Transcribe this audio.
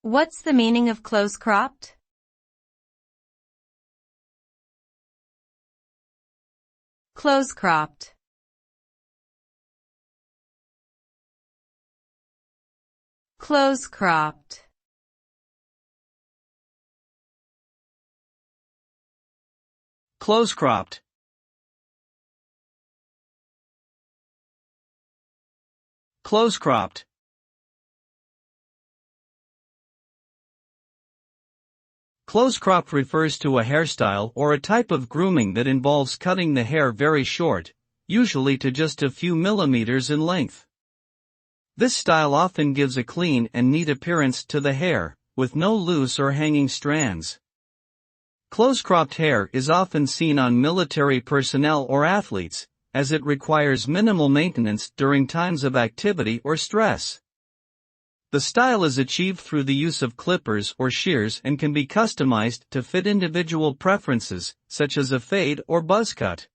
What's the meaning of close-cropped? Close-cropped. Close-cropped. Close-cropped. Close-cropped. Close-cropped refers to a hairstyle or a type of grooming that involves cutting the hair very short, usually to just a few millimeters in length. This style often gives a clean and neat appearance to the hair, with no loose or hanging strands. Close-cropped hair is often seen on military personnel or athletes, as it requires minimal maintenance during times of activity or stress. The style is achieved through the use of clippers or shears and can be customized to fit individual preferences, such as a fade or buzz cut.